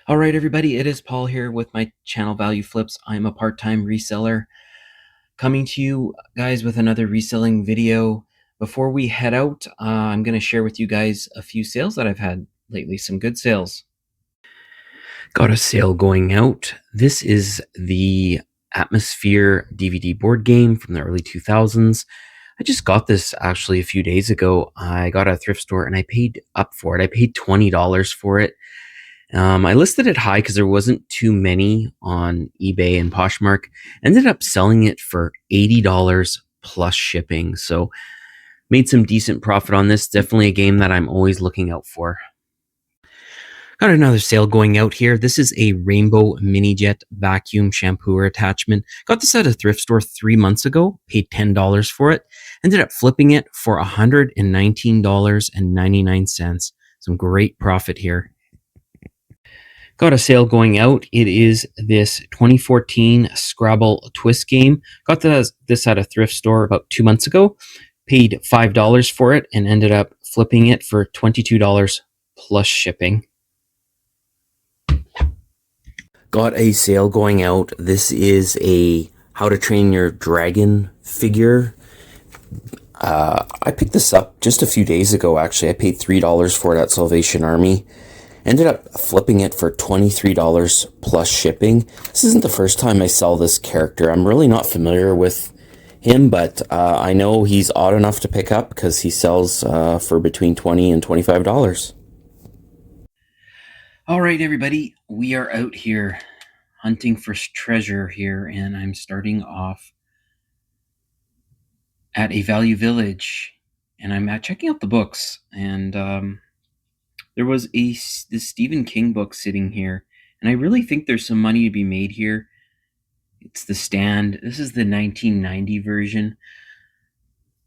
All right, everybody, it is Paul here with my channel Value Flips. I'm a part-time reseller coming to you guys with another reselling video. Before we head out, I'm going to share with you guys a few sales that I've had lately, some good sales. Got a sale going out. This is the Atmosphere DVD board game from the early 2000s. I just got this actually a few days ago. I got it at a thrift store and I paid up for it. I paid $20 for it. I listed it high because there wasn't too many on eBay and Poshmark. Ended up selling it for $80 plus shipping. So made some decent profit on this. Definitely a game that I'm always looking out for. Got another sale going out here. This is a Rainbow Mini Jet vacuum shampooer attachment. Got this at a thrift store 3 months ago. Paid $10 for it. Ended up flipping it for $119.99. Some great profit here. Got a sale going out. It is this 2014 Scrabble Twist game. Got this at a thrift store about 2 months ago. Paid $5 for it and ended up flipping it for $22 plus shipping. Got a sale going out. This is a How to Train Your Dragon figure. I picked this up just a few days ago, actually. I paid $3 for it at Salvation Army. Ended up flipping it for $23 plus shipping. This isn't the first time I sell this character. I'm really not familiar with him, but I know he's odd enough to pick up because he sells for between $20 and $25. All right, everybody, we are out here hunting for treasure here, and I'm starting off at a Value Village, and I'm checking out the books, and there was this Stephen King book sitting here, and I really think there's some money to be made here. It's The Stand. This is the 1990 version.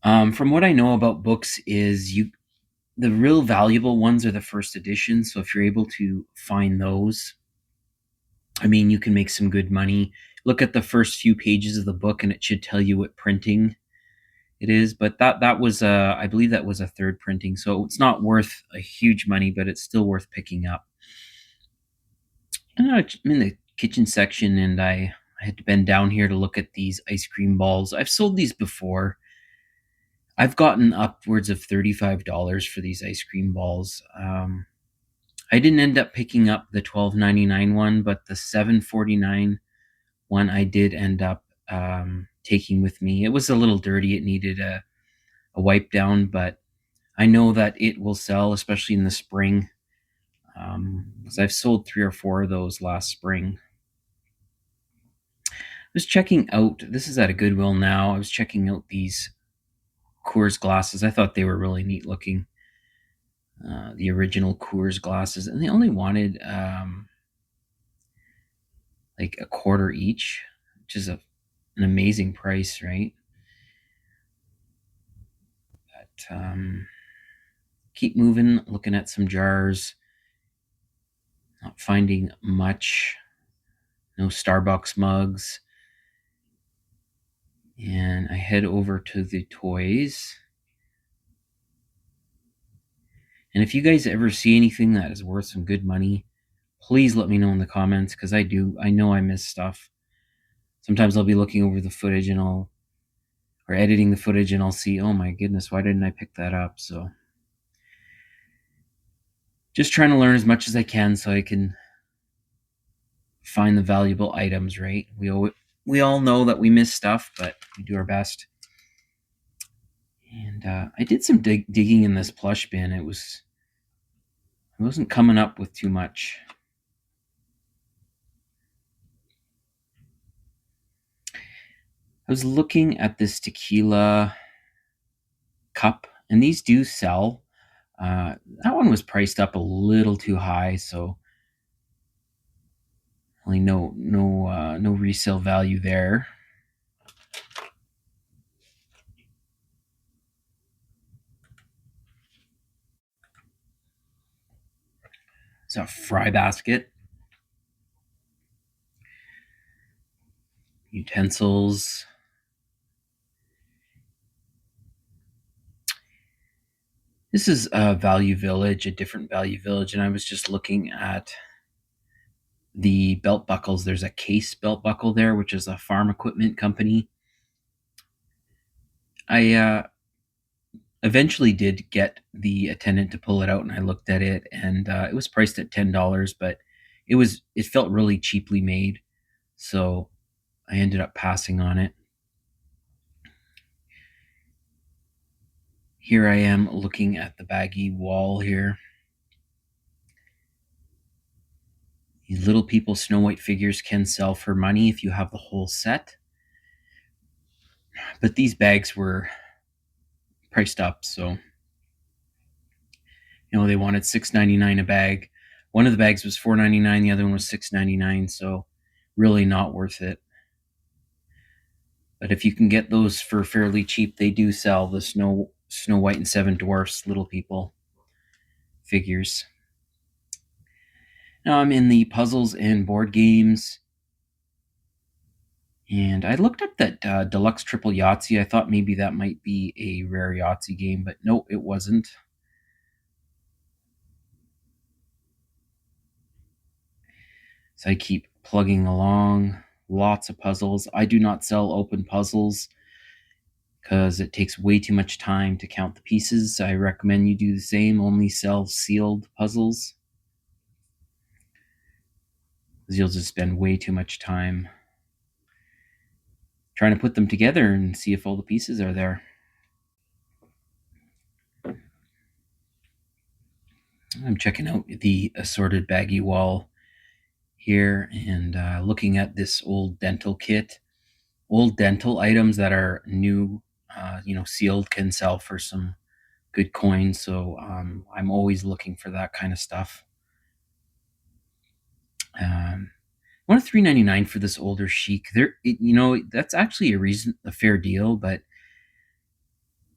From what I know about books is the real valuable ones are the first edition. So if you're able to find those, I mean, you can make some good money. Look at the first few pages of the book and it should tell you what printing it is. But that was, I believe that was a third printing. So it's not worth a huge money, but it's still worth picking up. I'm in the kitchen section and I had to bend down here to look at these ice cream balls. I've sold these before. I've gotten upwards of $35 for these ice cream balls. I didn't end up picking up the $12.99 one, but the $7.49 one I did end up taking with me. It was a little dirty. It needed a wipe down, but I know that it will sell, especially in the spring, because I've sold 3 or 4 of those last spring. I was checking out, this is at a Goodwill now, I was checking out these Coors glasses. I thought they were really neat looking. The original Coors glasses, and they only wanted like a quarter each, which is an amazing price, right? But keep moving, looking at some jars, not finding much. No Starbucks mugs. And I head over to the toys. And if you guys ever see anything that is worth some good money, please let me know in the comments, because I know I miss stuff. Sometimes I'll be looking over the footage or editing the footage and I'll see, oh my goodness, why didn't I pick that up? So just trying to learn as much as I can so I can find the valuable items, right? We all know that we miss stuff, but we do our best. And I did some digging in this plush bin. I wasn't coming up with too much. I was looking at this tequila cup, and these do sell. That one was priced up a little too high, so really no resale value there. It's a fry basket. Utensils. This is a Value Village, a different Value Village, and I was just looking at the belt buckles. There's a Case belt buckle there, which is a farm equipment company. I eventually did get the attendant to pull it out, and I looked at it, and it was priced at $10, but it felt really cheaply made, so I ended up passing on it. Here I am looking at the baggy wall here. These Little People Snow White figures can sell for money if you have the whole set, but these bags were priced up, so they wanted $6.99 a bag. One of the bags was $4.99, the other one was $6.99, so really not worth it. But if you can get those for fairly cheap, they do sell the Snow White and Seven Dwarfs Little People figures. Now I'm in the puzzles and board games, and I looked up that Deluxe Triple Yahtzee. I thought maybe that might be a rare Yahtzee game, but no, it wasn't. So I keep plugging along. Lots of puzzles. I do not sell open puzzles because it takes way too much time to count the pieces. I recommend you do the same. Only sell sealed puzzles, because you'll just spend way too much time trying to put them together and see if all the pieces are there. I'm checking out the assorted baggy wall here and looking at this old dental kit. Old dental items that are new, sealed, can sell for some good coins. So I'm always looking for that kind of stuff. I wanted $3.99 for this older chic. That's actually a fair deal, but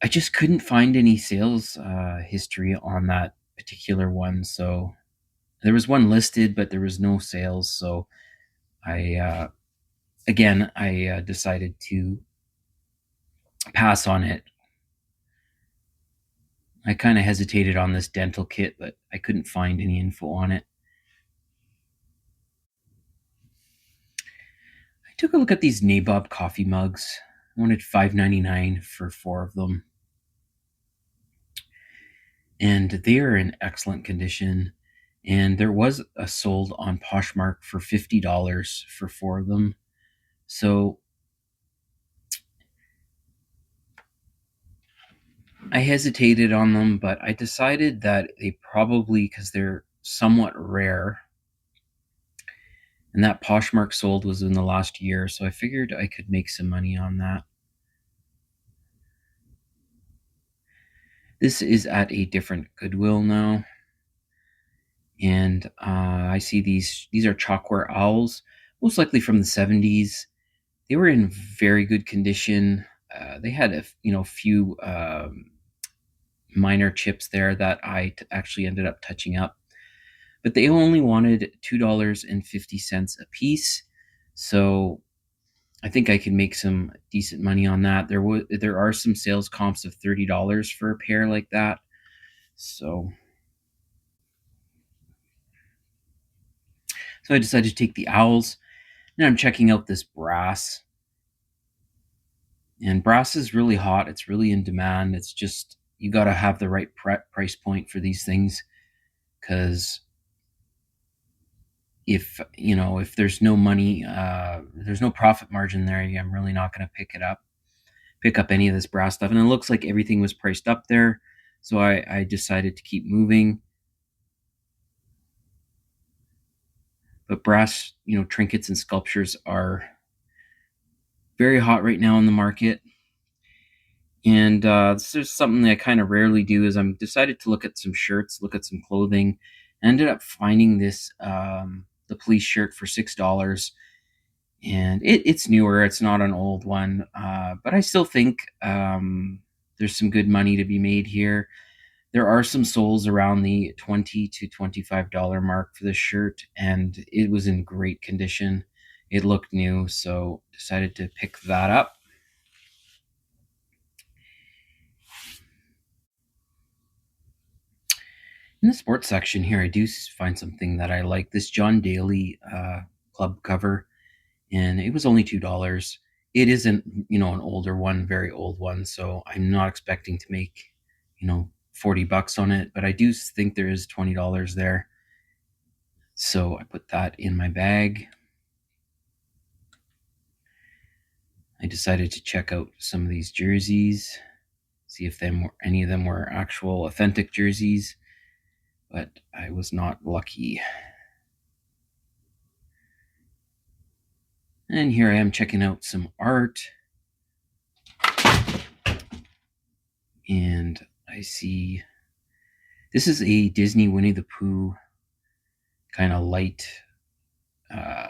I just couldn't find any sales history on that particular one. So there was one listed, but there was no sales. So I decided to pass on it. I kind of hesitated on this dental kit, but I couldn't find any info on it. I took a look at these Nabob coffee mugs. I wanted $5.99 for 4 of them. And they are in excellent condition. And there was a sold on Poshmark for $50 for 4 of them. So I hesitated on them, but I decided that they probably, because they're somewhat rare, and that Poshmark sold was in the last year, so I figured I could make some money on that. This is at a different Goodwill now, and I see these are chalkware owls, most likely from the 70s. They were in very good condition. They had a few minor chips there that I actually ended up touching up, but they only wanted $2.50 a piece. So I think I can make some decent money on that. There are some sales comps of $30 for a pair like that. So I decided to take the owls. Now I'm checking out this brass. And brass is really hot. It's really in demand. It's just, you got to have the right price point for these things, because if there's no money, there's no profit margin there, I'm really not going to pick up any of this brass stuff. And it looks like everything was priced up there, so I decided to keep moving. But brass, trinkets and sculptures are very hot right now in the market. And this is something that I kind of rarely do, is I'm decided to look at some shirts, look at some clothing. I ended up finding this the police shirt for $6, and it's newer. It's not an old one, but I still think there's some good money to be made here. There are some soles around the $20 to $25 mark for this shirt, and it was in great condition. It looked new, so decided to pick that up. In the sports section here, I do find something that I like. This John Daly club cover, and it was only $2. It isn't, an older one, very old one, so I'm not expecting to make, 40 bucks on it, but I do think there is $20 there. So I put that in my bag. I decided to check out some of these jerseys, see if any of them were actual authentic jerseys, but I was not lucky. And here I am checking out some art. And I see this is a Disney Winnie the Pooh kind of light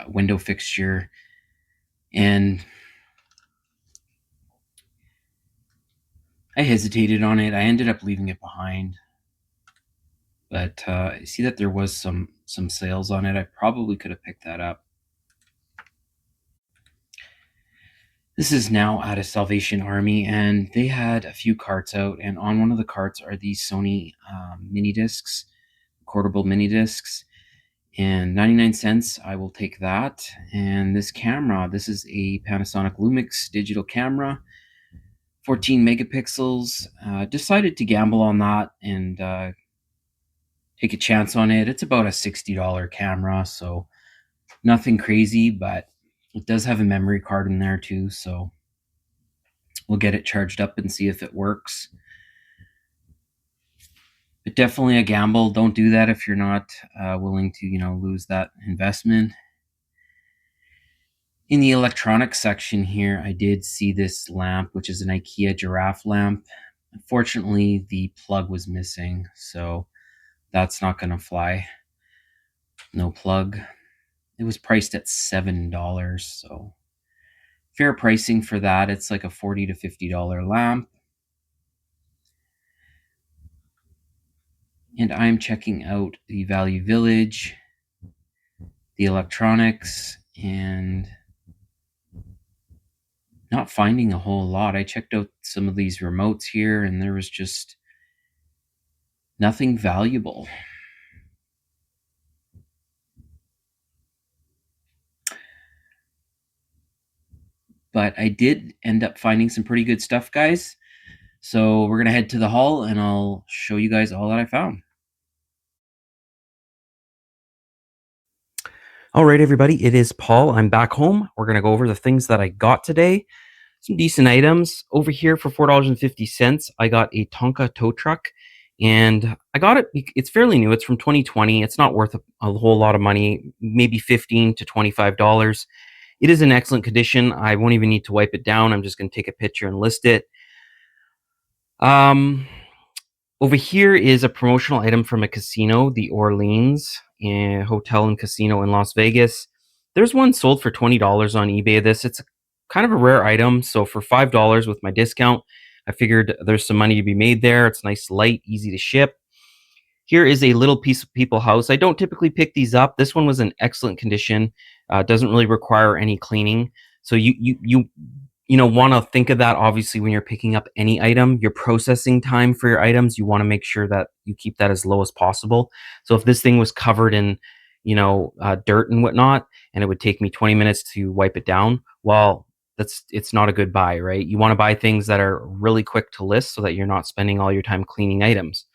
window fixture. And I hesitated on it. I ended up leaving it behind. But I see that there was some sales on it. I probably could have picked that up. This is now at a Salvation Army, and they had a few carts out, and on one of the carts are these Sony mini discs, recordable mini discs, and 99 cents. I will take that. And this camera, this is a Panasonic Lumix digital camera, 14 megapixels. Decided to gamble on that and take a chance on it. It's about a $60 camera, so nothing crazy, but it does have a memory card in there too, so we'll get it charged up and see if it works. But definitely a gamble. Don't do that if you're not willing to, lose that investment. In the electronics section here, I did see this lamp, which is an IKEA giraffe lamp. Unfortunately, the plug was missing, so that's not going to fly. No plug. It was priced at $7, so fair pricing for that. It's like a $40 to $50 lamp. And I'm checking out the Value Village, the electronics, and not finding a whole lot. I checked out some of these remotes here, and there was just nothing valuable. But I did end up finding some pretty good stuff, guys. So we're going to head to the haul, and I'll show you guys all that I found. All right, everybody, it is Paul. I'm back home. We're going to go over the things that I got today. Some decent items. Over here for $4.50, I got a Tonka tow truck, and I got it. It's fairly new. It's from 2020. It's not worth a whole lot of money, maybe $15 to $25. It is in excellent condition. I won't even need to wipe it down. I'm just going to take a picture and list it. Over here is a promotional item from a casino, the Orleans Hotel and Casino in Las Vegas. There's one sold for $20 on eBay. It's kind of a rare item, so for $5 with my discount, I figured there's some money to be made there. It's nice, light, easy to ship. Here is a little piece of People House. I don't typically pick these up. This one was in excellent condition. Doesn't really require any cleaning. So you want to think of that, obviously, when you're picking up any item. Your processing time for your items, you want to make sure that you keep that as low as possible. So if this thing was covered in dirt and whatnot, and it would take me 20 minutes to wipe it down, well, it's not a good buy, right? You want to buy things that are really quick to list so that you're not spending all your time cleaning items.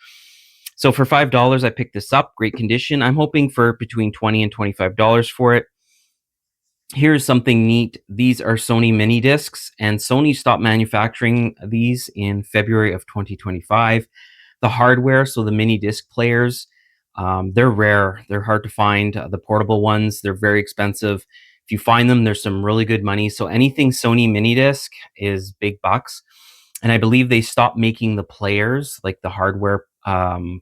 So for $5, I picked this up. Great condition. I'm hoping for between $20 and $25 for it. Here's something neat. These are Sony mini discs, and Sony stopped manufacturing these in February of 2025. The hardware, so the mini disc players, they're rare. They're hard to find. The portable ones, they're very expensive. If you find them, there's some really good money. So anything Sony mini disc is big bucks. And I believe they stopped making the players, like the hardware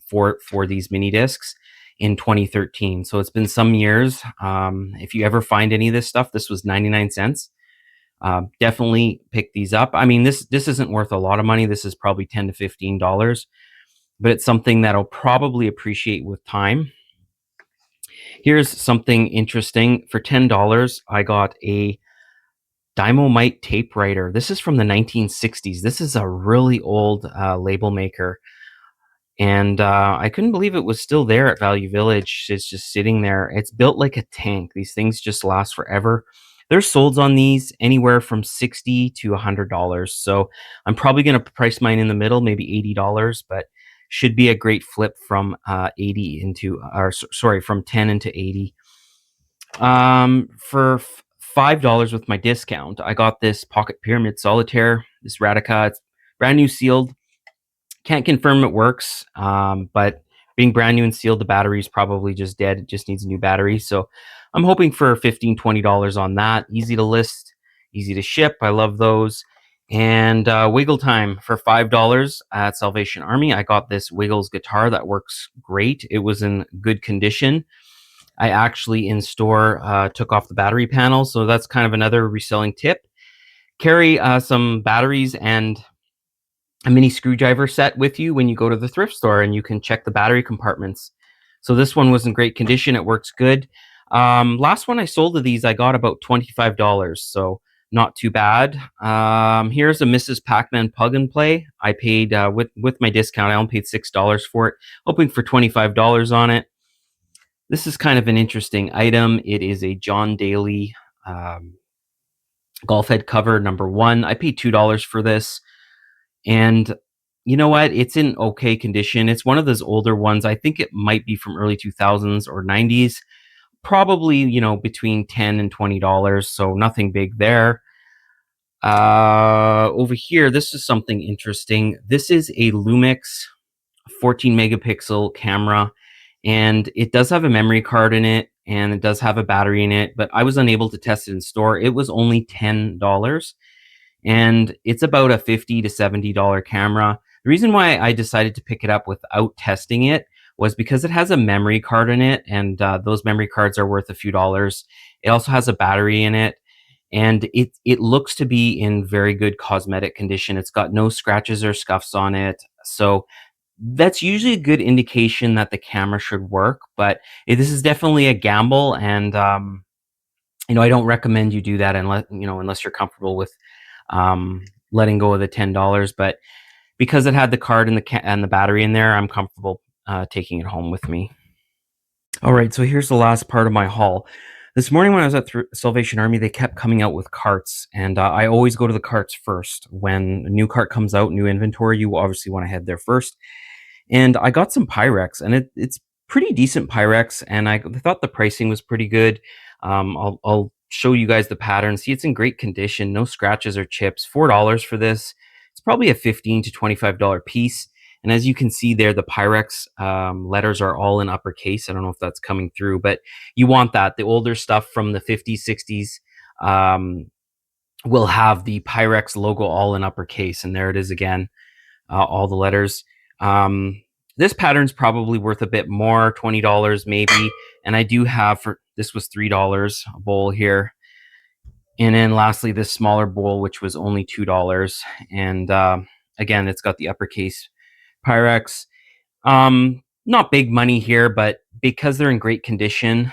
for these mini discs, in 2013. So it's been some years. If you ever find any of this stuff, this was 99 cents. Definitely pick these up. I mean, this isn't worth a lot of money. This is probably $10 to $15, but it's something that I'll probably appreciate with time. Here's something interesting. For $10, I got a Dynamite tape writer. This is from the 1960s. This is a really old label maker. And I couldn't believe it was still there at Value Village. It's just sitting there. It's built like a tank. These things just last forever. There's solds on these anywhere from $60 to $100. So I'm probably going to price mine in the middle, maybe $80, but should be a great flip from 80 into, or sorry, from 10 into 80. For $5 with my discount, I got this Pocket Pyramid Solitaire, this Radica. It's brand new sealed. Can't confirm it works, but being brand new and sealed, the battery is probably just dead. It just needs a new battery. So I'm hoping for $15-20 on that. Easy to list, easy to ship. I love those. And Wiggle Time for $5 at Salvation Army. I got this Wiggles guitar that works great. It was in good condition. I actually in store took off the battery panel. So that's kind of another reselling tip. Carry some batteries and a mini screwdriver set with you when you go to the thrift store, and you can check the battery compartments. So this one was in great condition. It works good. Last one I sold of these, I got about $25. So not too bad. Here's a Mrs. Pac-Man Plug and Play. I paid with my discount, I only paid $6 for it, hoping for $25 on it. This is kind of an interesting item. It is a John Daly golf head cover #1. I paid $2 for this. And you know what? It's in okay condition. It's one of those older ones. I think it might be from early 2000s or 90s. Probably, between $10 and $20. So nothing big there. Over here, this is something interesting. This is a Lumix 14 megapixel camera, and it does have a memory card in it, and it does have a battery in it, but I was unable to test it in store. It was only $10. And it's about a $50 to $70 camera. The reason why I decided to pick it up without testing it was because it has a memory card in it, and those memory cards are worth a few dollars. It also has a battery in it, and it looks to be in very good cosmetic condition. It's got no scratches or scuffs on it, so that's usually a good indication that the camera should work. But this is definitely a gamble, and I don't recommend you do that unless you're comfortable with letting go of the $10. But because it had the card and the battery in there, I'm comfortable taking it home with me. All right, so here's the last part of my haul. This morning when I was at Salvation Army, they kept coming out with carts, and I always go to the carts first. When a new cart comes out, new inventory, you obviously want to head there first. And I got some Pyrex, and it's pretty decent Pyrex, and I thought the pricing was pretty good. I'll show you guys the pattern. See, it's in great condition, no scratches or chips. $4 for this. It's probably a $15 to $25 piece. And as you can see there, the Pyrex letters are all in uppercase. I don't know if that's coming through, but you want that. The older stuff from the 50s, 60s will have the Pyrex logo all in uppercase. And there it is again, all the letters. This pattern's probably worth a bit more, $20 maybe. And I do have, this was $3, a bowl here. And then lastly, this smaller bowl, which was only $2. And again, it's got the uppercase Pyrex. Not big money here, but because they're in great condition,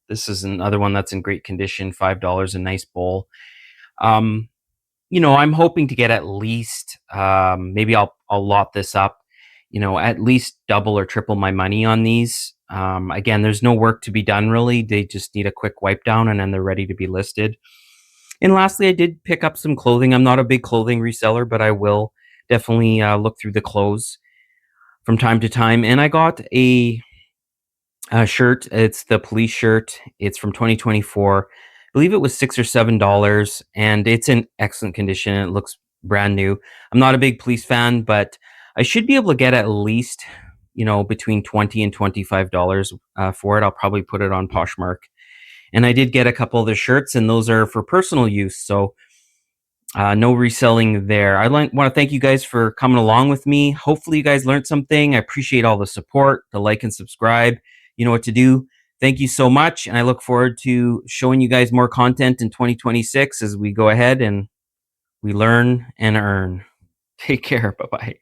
this is another one that's in great condition, $5, a nice bowl. I'm hoping to get at least, maybe I'll lot this up, at least double or triple my money on these. Again, there's no work to be done really. They just need a quick wipe down, and then they're ready to be listed. And lastly, I did pick up some clothing. I'm not a big clothing reseller, but I will definitely look through the clothes from time to time. And I got a shirt. It's the police shirt. It's from 2024. I believe it was $6 or $7, and it's in excellent condition. It looks brand new. I'm not a big police fan, but I should be able to get at least, between $20 and $25 for it. I'll probably put it on Poshmark. And I did get a couple of the shirts, and those are for personal use. So no reselling there. I want to thank you guys for coming along with me. Hopefully you guys learned something. I appreciate all the support, the like and subscribe. You know what to do. Thank you so much. And I look forward to showing you guys more content in 2026 as we go ahead and we learn and earn. Take care. Bye-bye.